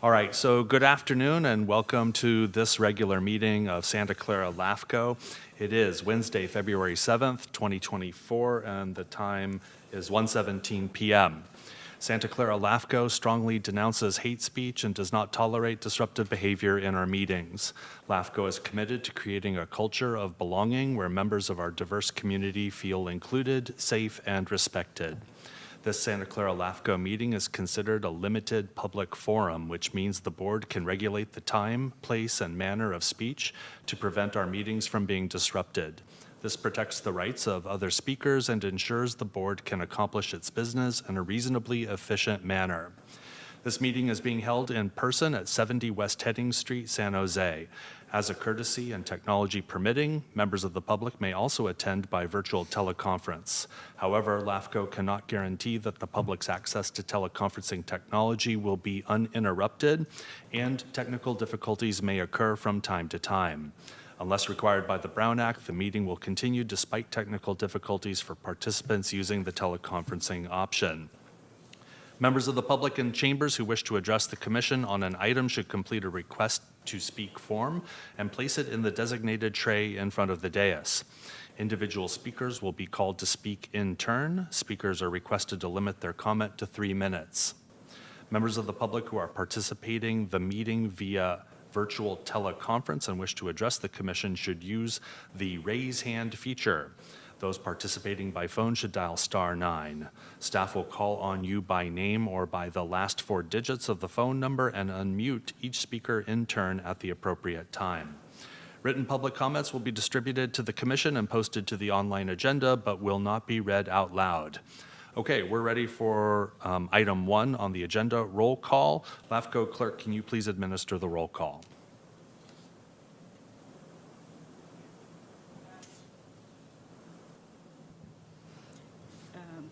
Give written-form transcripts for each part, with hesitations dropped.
All right, so good afternoon and welcome to this regular meeting of Santa Clara LAFCO. It is Wednesday, February 7th, 2024, and the time is 1:17 p.m. Santa Clara LAFCO strongly denounces hate speech and does not tolerate disruptive behavior in our meetings. LAFCO is committed to creating a culture of belonging where members of our diverse community feel included, safe, and respected. This Santa Clara LAFCO meeting is considered a limited public forum, which means the board can regulate the time, place, and manner of speech to prevent our meetings from being disrupted. This protects the rights of other speakers and ensures the board can accomplish its business in a reasonably efficient manner. This meeting is being held in person at 70 West Heading Street, San Jose. As a courtesy and technology permitting, members of the public may also attend by virtual teleconference. However, LAFCO cannot guarantee that the public's access to teleconferencing technology will be uninterrupted, and technical difficulties may occur from time to time. Unless required by the Brown Act, the meeting will continue despite technical difficulties for participants using the teleconferencing option. Members of the public in chambers who wish to address the commission on an item should complete a request to speak form and place it in the designated tray in front of the dais. Individual speakers will be called to speak in turn. Speakers are requested to limit their comment to 3 minutes. Members of the public who are participating the meeting via virtual teleconference and wish to address the commission should use the raise hand feature. Those participating by phone should dial *9. Staff will call on you by name or by the last 4 digits of the phone number and unmute each speaker in turn at the appropriate time. Written public comments will be distributed to the commission and posted to the online agenda, but will not be read out loud. Okay, we're ready for item 1 on the agenda, roll call. LAFCO clerk, can you please administer the roll call?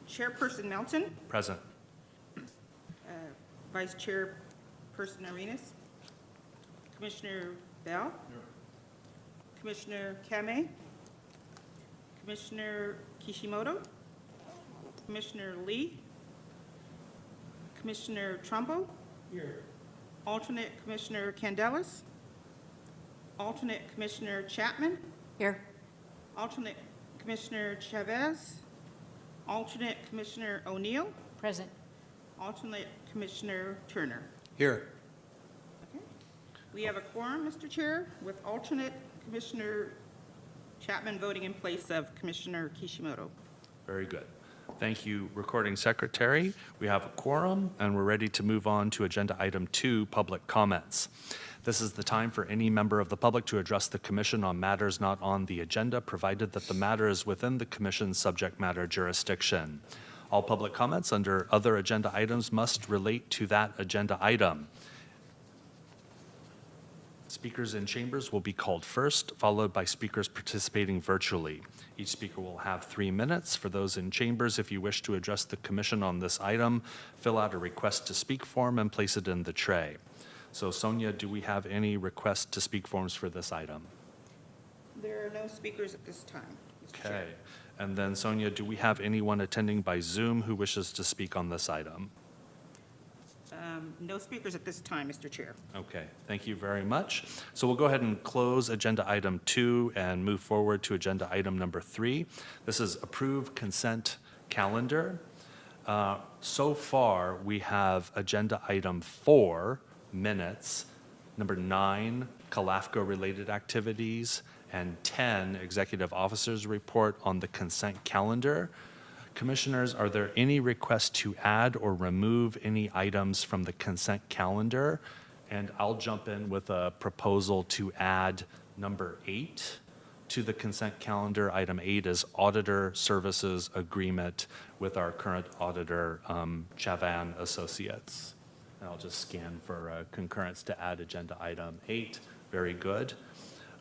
Chairperson Melton, Present. Vice Chairperson Arenas, Commissioner Bell, Commissioner Kame, Commissioner Kishimoto, Commissioner Lee, Commissioner Trumbo, Alternate Commissioner Candelas, Alternate Commissioner Chapman, Here. Alternate Commissioner Chavez, Alternate Commissioner O'Neill, Present. Alternate Commissioner Turner. Here. Okay. We have a quorum, Mr. Chair, with alternate Commissioner Chapman voting in place of Commissioner Kishimoto. Very good. Thank you, Recording Secretary. We have a quorum, and we're ready to move on to agenda item 2, public comments. This is the time for any member of the public to address the commission on matters not on the agenda, provided that the matter is within the commission's subject matter jurisdiction. All public comments under other agenda items must relate to that agenda item. Speakers in chambers will be called first, followed by speakers participating virtually. Each speaker will have 3 minutes. For those in chambers, if you wish to address the commission on this item, fill out a request to speak form and place it in the tray. So Sonia, do we have any requests to speak forms for this item? There are no speakers at this time, Mr. Chair. Okay. And then Sonia, do we have anyone attending by Zoom who wishes to speak on this item? No speakers at this time, Mr. Chair. Okay, thank you very much. So we'll go ahead and close agenda item 2 and move forward to agenda item number 3. This is approve consent calendar. So far, we have agenda item 4, minutes, number 9, LAFCO related activities, and 10, executive officers report on the consent calendar. Commissioners, are there any requests to add or remove any items from the consent calendar? And I'll jump in with a proposal to add number 8 to the consent calendar. Item 8 is auditor services agreement with our current auditor, Chavan Associates. And I'll just scan for concurrence to add agenda item 8. Very good.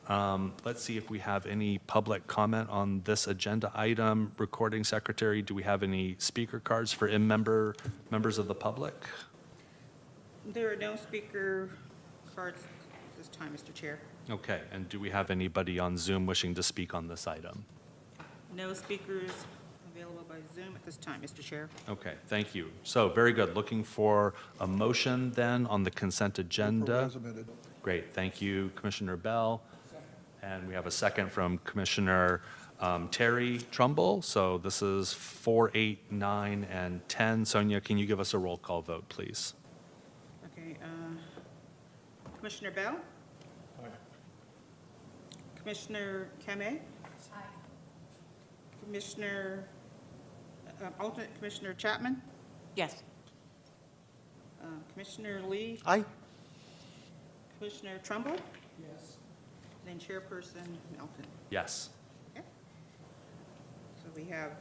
Let's see if we have any public comment on this agenda item. Recording Secretary, do we have any speaker cards for members of the public? There are no speaker cards at this time, Mr. Chair. Okay, and do we have anybody on Zoom wishing to speak on this item? No speakers available by Zoom at this time, Mr. Chair. Okay, thank you. So, very good. Looking for a motion then on the consent agenda. As amended. Great, thank you, Commissioner Bell. And we have a second from Commissioner Terry Trumbull. So this is 4, 8, 9, and 10. Sonia, can you give us a roll call vote, please? Okay, Commissioner Bell? Commissioner Kame? Commissioner, alternate Commissioner Chapman? Yes. Commissioner Lee? Aye. Commissioner Trumbull? Yes. And then Chairperson Melton. Yes. Okay. So we have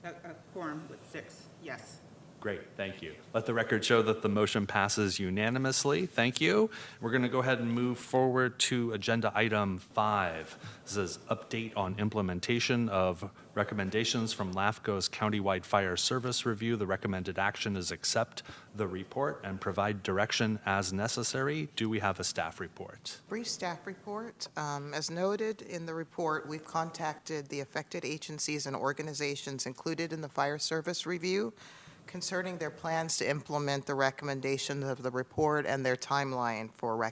a quorum with 6 yes. Great, thank you. Let the record show that the motion passes unanimously. Thank you. We're going to go ahead and move forward to agenda item 5. This is update on implementation of recommendations from LAFCO's countywide fire service review. The recommended action is accept the report and provide direction as necessary. Do we have a staff report? Brief staff report. As noted in the report, we've contacted the affected agencies and organizations included in the fire service review concerning their plans to implement the recommendations of the report and their timeline for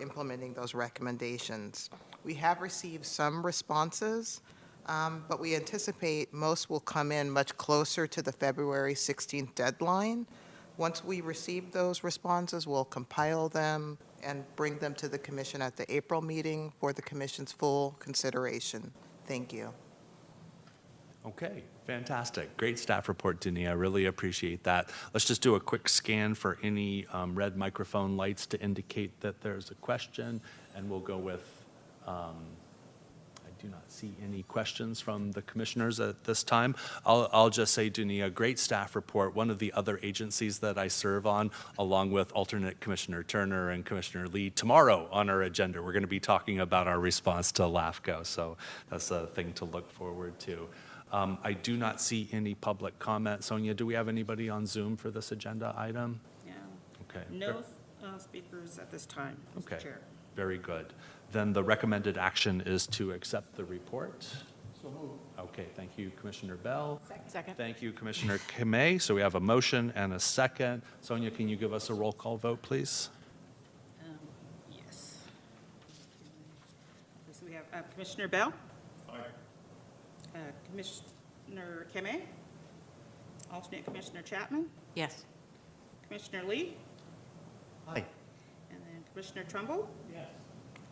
implementing those recommendations. We have received some responses, but we anticipate most will come in much closer to the February 16th deadline. Once we receive those responses, we'll compile them and bring them to the commission at the April meeting for the commission's full consideration. Thank you. Okay, fantastic. Great staff report, Denny. I really appreciate that. Let's just do a quick scan for any red microphone lights to indicate that there's a question, and we'll go with, I do not see any questions from the commissioners at this time. I'll just say, Denny, a great staff report. One of the other agencies that I serve on, along with alternate Commissioner Turner and Commissioner Lee, tomorrow on our agenda, we're going to be talking about our response to LAFCO, so that's a thing to look forward to. I do not see any public comment. Sonia, do we have anybody on Zoom for this agenda item? Yeah. Okay. No speakers at this time, Okay. Mr. Chair. Very good. Then the recommended action is to accept the report. So moved. Okay, thank you, Commissioner Bell. Second. Thank you, Commissioner Kame. So we have a motion and a second. Sonia, can you give us a roll call vote, please? Yes. So we have Commissioner Bell? Commissioner Kame? Alternate Commissioner Chapman? Yes. Commissioner Lee? Aye. And then Commissioner Trumbull? Yes.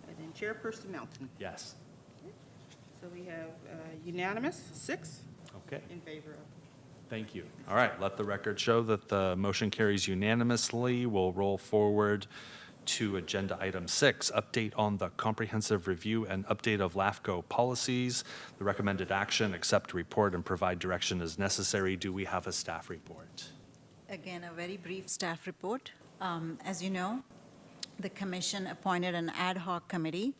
And then Chairperson Melton. Yes. So we have unanimous, 6 Okay. in favor of. Thank you. All right, let the record show that the motion carries unanimously. We'll roll forward to agenda item 6, update on the comprehensive review and update of LAFCO policies. The recommended action, accept report and provide direction as necessary. Do we have a staff report? Again, a very brief staff report. As you know, the commission appointed an ad hoc committee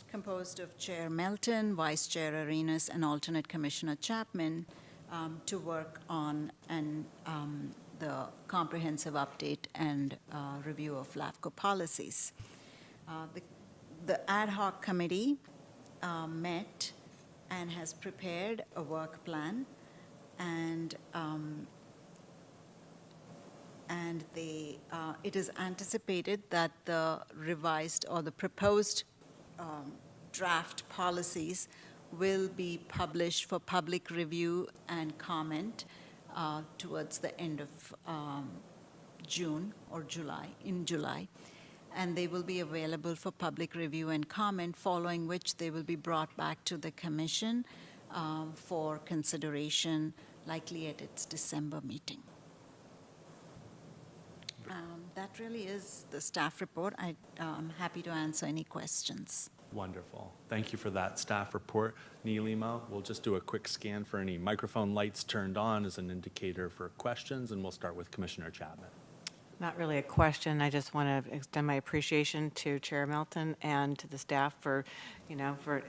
composed of Chair Melton, Vice Chair Arenas, and alternate Commissioner Chapman to work on the comprehensive update and review of LAFCO policies. The ad hoc committee met and has prepared a work plan, and it is anticipated that the revised or the proposed draft policies will be published for public review and comment towards the end of June or in July. And they will be available for public review and comment, following which they will be brought back to the commission for consideration, likely at its December meeting. That really is the staff report. I'm happy to answer any questions. Wonderful. Thank you for that staff report. Neelima, we'll just do a quick scan for any microphone lights turned on as an indicator for questions, and we'll start with Commissioner Chapman. Not really a question. I just want to extend my appreciation to Chair Melton and to the staff for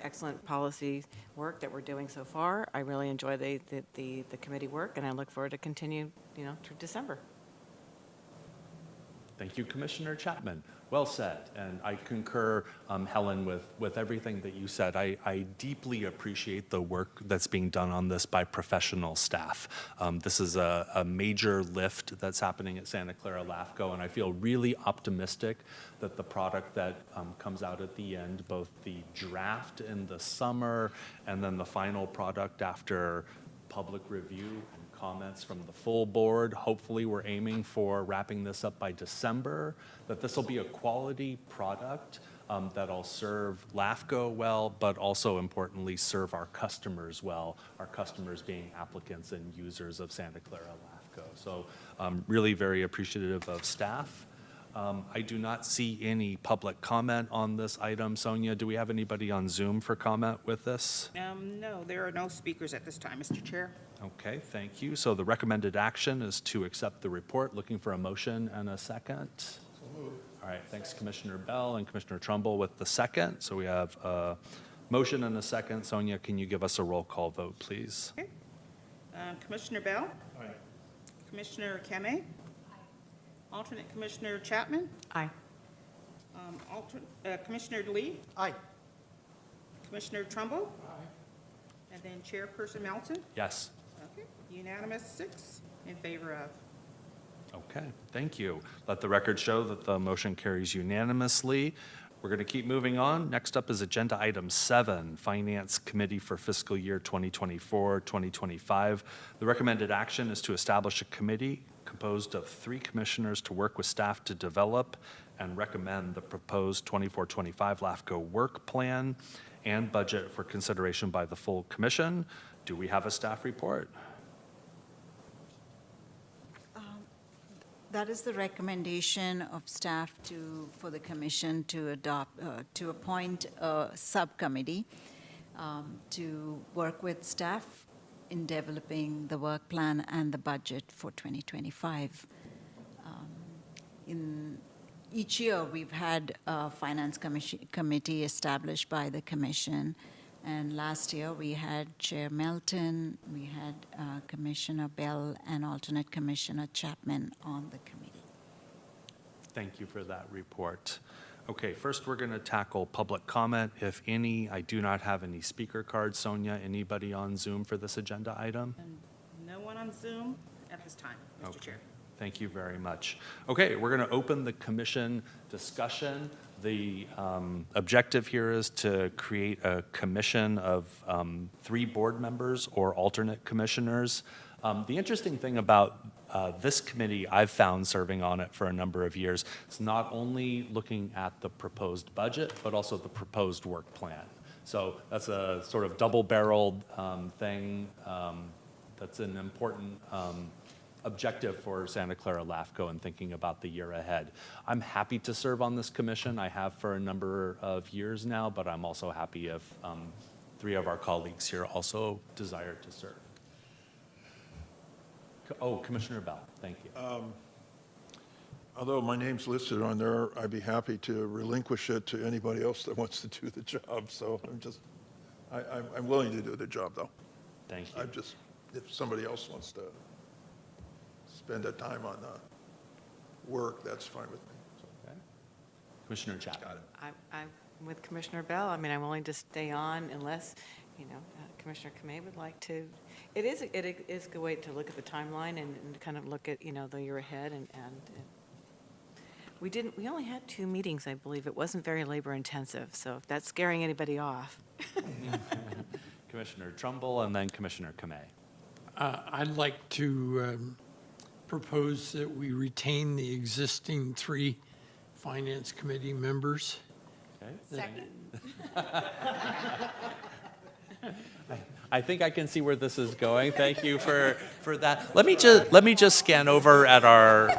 excellent policy work that we're doing so far. I really enjoy the committee work, and I look forward to continue, through December. Thank you, Commissioner Chapman. Well said, and I concur, Helen, with everything that you said. I deeply appreciate the work that's being done on this by professional staff. This is a major lift that's happening at Santa Clara LAFCO, and I feel really optimistic that the product that comes out at the end, both the draft in the summer and then the final product after public review and comments from the full board. Hopefully, we're aiming for wrapping this up by December, that this will be a quality product that'll serve LAFCO well, but also importantly, serve our customers well, our customers being applicants and users of Santa Clara LAFCO. So really very appreciative of staff. I do not see any public comment on this item. Sonia, do we have anybody on Zoom for comment with this? No, there are no speakers at this time, Mr. Chair. Okay, thank you. So the recommended action is to accept the report. Looking for a motion and a second. All right, thanks Commissioner Bell and Commissioner Trumbull with the second. So we have a motion and a second. Sonia, can you give us a roll call vote, please? Okay. Commissioner Bell? Aye. Commissioner Kame? Alternate Commissioner Chapman? Aye. Commissioner Lee? Aye. Commissioner Trumbull? Aye. And then Chairperson Melton? Yes. Okay, unanimous, 6 in favor of. Okay, thank you. Let the record show that the motion carries unanimously. We're going to keep moving on. Next up is Agenda Item 7, Finance Committee for Fiscal Year 2024-2025. The recommended action is to establish a committee composed of 3 commissioners to work with staff to develop and recommend the proposed 24-25 LAFCO work plan and budget for consideration by the full commission. Do we have a staff report? That is the recommendation of staff for the commission to appoint a subcommittee to work with staff in developing the work plan and the budget for 2025. In each year, we've had a finance committee established by the commission. And last year, we had Chair Melton, we had Commissioner Bell, and alternate Commissioner Chapman on the committee. Thank you for that report. Okay, first we're going to tackle public comment, if any. I do not have any speaker cards. Sonia, anybody on Zoom for this agenda item? And no one on Zoom at this time, Mr. Okay. Chair. Thank you very much. Okay, we're going to open the commission discussion. The objective here is to create a commission of 3 board members or alternate commissioners. The interesting thing about this committee, I've found serving on it for a number of years, is not only looking at the proposed budget, but also the proposed work plan. So that's a sort of double-barreled thing that's an important objective for Santa Clara LAFCO and thinking about the year ahead. I'm happy to serve on this commission. I have for a number of years now, but I'm also happy if 3 of our colleagues here also desire to serve. Oh, Commissioner Bell, thank you. Although my name's listed on there, I'd be happy to relinquish it to anybody else that wants to do the job. So I'm willing to do the job, though. Thank you. If somebody else wants to spend that time on work, that's fine with me. Okay. Commissioner Chapman. Got it. I'm with Commissioner Bell. I mean, I'm willing to stay on unless, Commissioner Kamei would like to. It is a good way to look at the timeline and kind of look at, the year ahead. And we only had 2 meetings, I believe. It wasn't very labor intensive. So if that's scaring anybody off. Commissioner Trumbull and then Commissioner Kamei. I'd like to propose that we retain the existing 3 Finance Committee members. Okay. Second. I think I can see where this is going. Thank you for that. Let me just scan over at our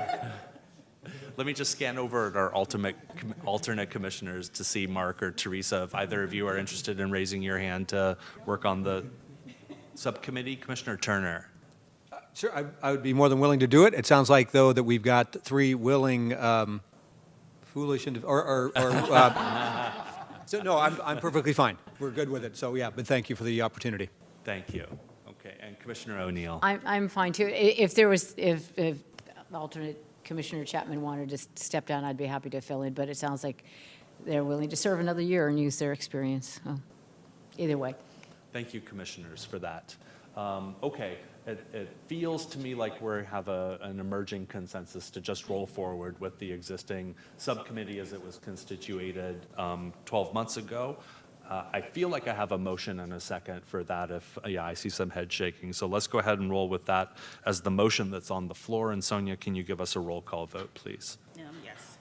alternate commissioners to see Mark or Teresa if either of you are interested in raising your hand to work on the subcommittee. Commissioner Turner. Sure, I would be more than willing to do it. It sounds like, though, that we've got 3 willing, foolish, so no, I'm perfectly fine. We're good with it. So yeah, but thank you for the opportunity. Thank you. Okay, and Commissioner O'Neill. I'm fine too. If alternate Commissioner Chapman wanted to step down, I'd be happy to fill in, but it sounds like they're willing to serve another year and use their experience. So, either way. Thank you, commissioners, for that. Okay, it feels to me like we have an emerging consensus to just roll forward with the existing subcommittee as it was constituted 12 months ago. I feel like I have a motion and a second for that if, yeah, I see some head shaking. So let's go ahead and roll with that as the motion that's on the floor. And Sonia, can you give us a roll call vote, please? Yes.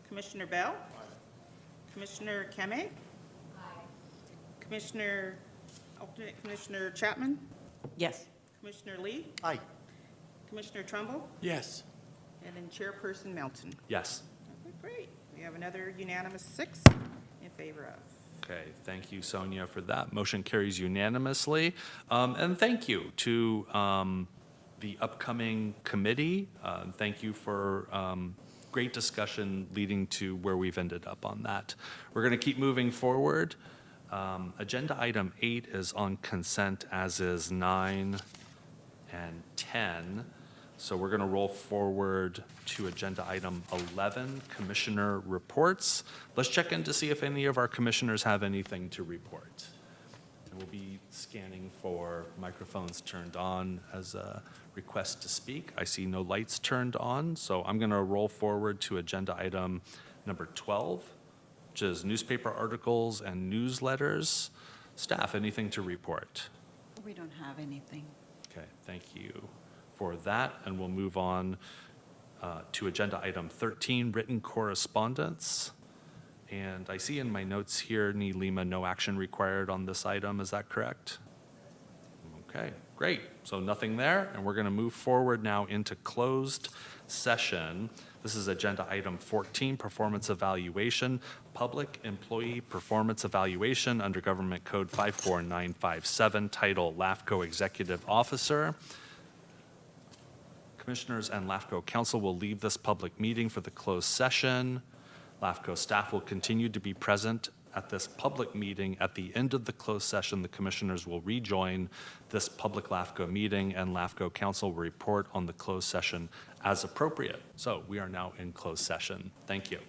Commissioner Bell? Commissioner Keme? Alternate Commissioner Chapman? Yes. Commissioner Lee? Aye. Commissioner Trumbull? Yes. And then Chairperson Melton. Yes. Okay, great. We have another unanimous 6 in favor of. Okay, thank you, Sonia, for that. Motion carries unanimously. And thank you to the upcoming committee. Thank you for great discussion leading to where we've ended up on that. We're going to keep moving forward. Agenda item 8 is on consent, as is 9 and 10. So we're going to roll forward to agenda item 11, commissioner reports. Let's check in to see if any of our commissioners have anything to report. And we'll be scanning for microphones turned on as a request to speak. I see no lights turned on, so I'm going to roll forward to agenda item number 12, which is newspaper articles and newsletters. Staff, anything to report? We don't have anything. Okay, thank you for that, and we'll move on to agenda item 13, written correspondence. And I see in my notes here, Lima, no action required on this item. Is that correct? Okay, great. So nothing there, and we're going to move forward now into closed session. This is agenda item 14, performance evaluation, public employee performance evaluation under Government Code 54957, title LAFCO Executive Officer. Commissioners and LAFCO counsel will leave this public meeting for the closed session. LAFCO staff will continue to be present at this public meeting. At the end of the closed session, the commissioners will rejoin this public LAFCO meeting, and LAFCO counsel will report on the closed session as appropriate. So we are now in closed session. Thank you.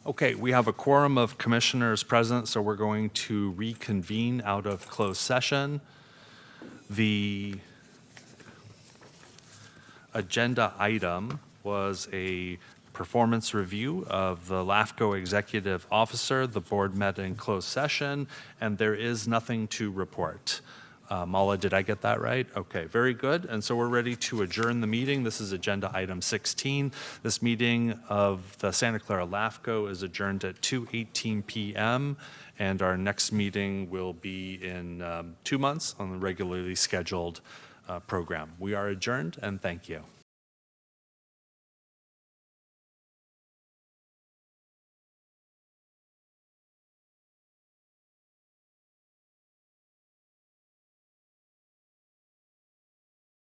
Okay, we have a quorum of commissioners present, so we're going to reconvene out of closed session. The agenda item was a performance review of the LAFCO executive officer. The board met in closed session, and there is nothing to report. Mala, did I get that right? Okay, very good. And so we're ready to adjourn the meeting. This is agenda item 16. This meeting of the Santa Clara LAFCO is adjourned at 2:18 p.m. And our next meeting will be in 2 months on the regularly scheduled program. We are adjourned, and thank you.